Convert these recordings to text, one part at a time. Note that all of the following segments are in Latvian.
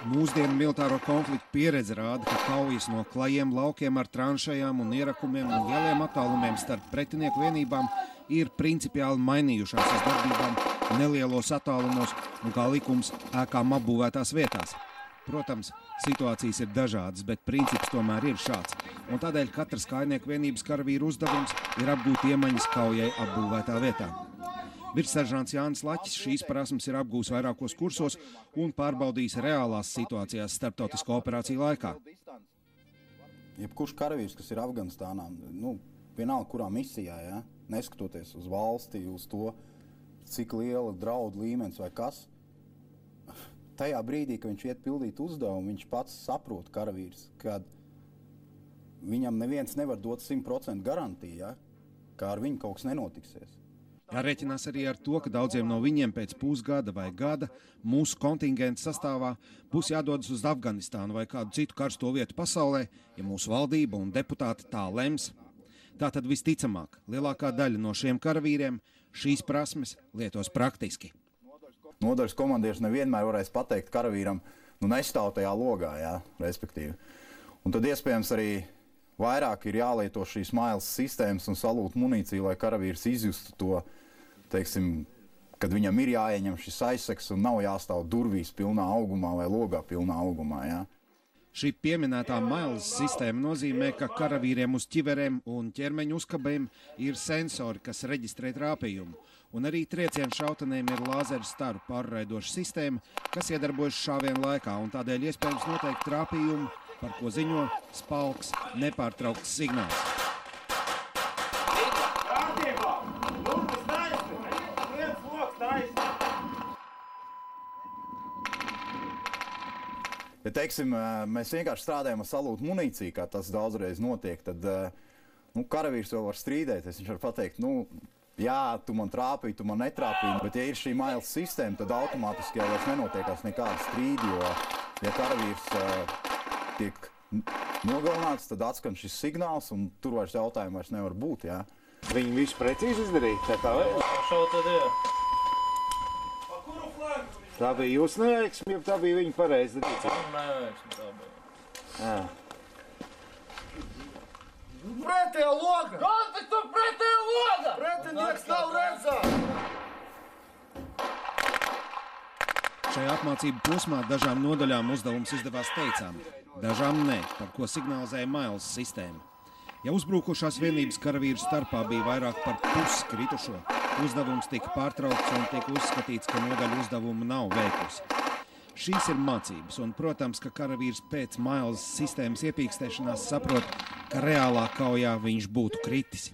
Mūsdienu militāro konfliktu pieredze rāda, ka kaujas no klajiem laukiem ar tranšajām un ierakumiem un lieliem attālumiem starp pretinieku vienībām ir principiāli mainījušās uz darbībām nelielos attālumos un kā likums ēkām apbūvētās vietās. Protams, situācijas ir dažādas, bet princips tomēr ir šāds. Un tādēļ katras kājnieku vienības karavīru uzdevums ir apgūt iemaņas kaujai apbūvētā vietā. Virsseržants Jānis Laķis šīs prasmes ir apgūs vairākos kursos un pārbaudījis reālās situācijās starptautisko operāciju laikā. Jebkurš karavīrs, kas ir Afganistānā, vienalga kurā misijā, ja, neskatoties uz valsti, uz to, cik liela draudu līmenis vai kas, tajā brīdī, kad viņš iet pildīt uzdevumu, viņš pats saprot karavīrs, ka viņam neviens nevar dot 100% garantiju, ja, ka ar viņu kaut kas nenotiksies. Jārēķinās arī ar to, ka daudziem no viņiem pēc pusgada vai gada mūsu kontingenta sastāvā būs jādodas uz Afganistānu vai kādu citu karsto vietu pasaulē, ja mūsu valdība un deputāti tā lems. Tātad visticamāk, lielākā daļa no šiem karavīriem šīs prasmes lietos praktiski. Nodaļas komandieris nevienmēr varēs pateikt karavīram, nestāv tajā logā, jā, respektīvi. Un tad iespējams arī vairāk ir jālieto šīs mailes sistēmas un salūta munīciju, lai karavīrs izjustu to, teiksim, kad viņam ir jāieņem šis aizseks un nav jāstāv durvīs pilnā augumā vai logā pilnā augumā. Jā. Šī pieminētā mailes sistēma nozīmē, ka karavīriem uz ķiverēm un ķermeņa uzkabēm ir sensori, kas reģistrē trāpījumu. Un arī triecienu šautenēm ir lāzeru staru pārraidoša sistēma, kas iedarbojas šāvienu laikā, un tādēļ iespējams noteikt trāpījumu, par ko ziņo spalks nepārtraukts signāls. Ja, teiksim, mēs vienkārši strādājam ar salūtu munīciju, kā tas daudzreiz notiek, tad karavīrs vēl var strīdēties. Viņš var pateikt, jā, tu man trāpīji, tu man netrāpīji, bet ja ir šī mailes sistēma, tad automātiski jau vairs nenotiekās nekāda strīdi, jo ja karavīrs tiek nogalināts, tad atskan šis signāls, un tur vairs jautājumu vairs nevar būt, jā. Viņi visu precīzi izdarīja, tā vai? Šau tad, jā. Tā bija jūs neveiksmi, ja tā bija viņa pareizi darīta? Neveiksmi tā bija. Jā. Pretējā loga! Kāda tu pretējā loga? Pretinieks nav redzams! Šajā apmācību posmā dažām nodaļām uzdevums izdevās teicām, dažām ne, par ko signalizēja mailes sistēma. Ja uzbrukušās vienības karavīru starpā bija vairāk par pusi kritušo, uzdevums tika pārtraukts un tiek uzskatīts, ka nodaļa uzdevumu nav veikusi. Šīs ir mācības, un, protams, ka karavīrs pēc mailes sistēmas iepīkstēšanās saprot, ka reālā kaujā viņš būtu kritis.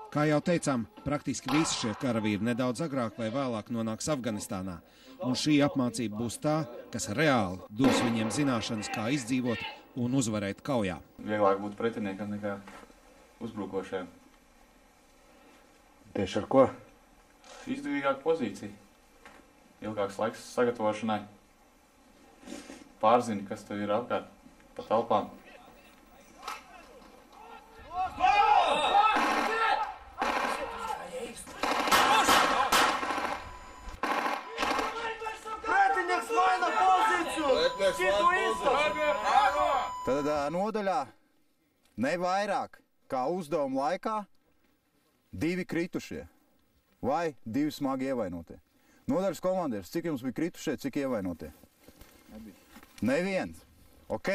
Kā jau teicām, praktiski visi šie karavīri nedaudz agrāk vai vēlāk nonāks Afganistānā, un šī apmācība būs tā, kas reāli dos viņiem zināšanas, kā izdzīvot un uzvarēt kaujā. Vieglāk būt pretiniekam nekā uzbrukošajam. Tieši ar ko? Izdevīgāka pozīcija. Ilgāks laiks sagatavošanai. Pārzini, kas tev ir apkārt pa telpām. Pretinieks maina pozīciju! Citu izsaka! Tad nodaļā ne vairāk kā uzdevuma laikā 2 kritušie vai 2 smagi ievainotie. Nodaļas komandieris, cik jums bija kritušie, cik ievainotie? Neviens. Ok.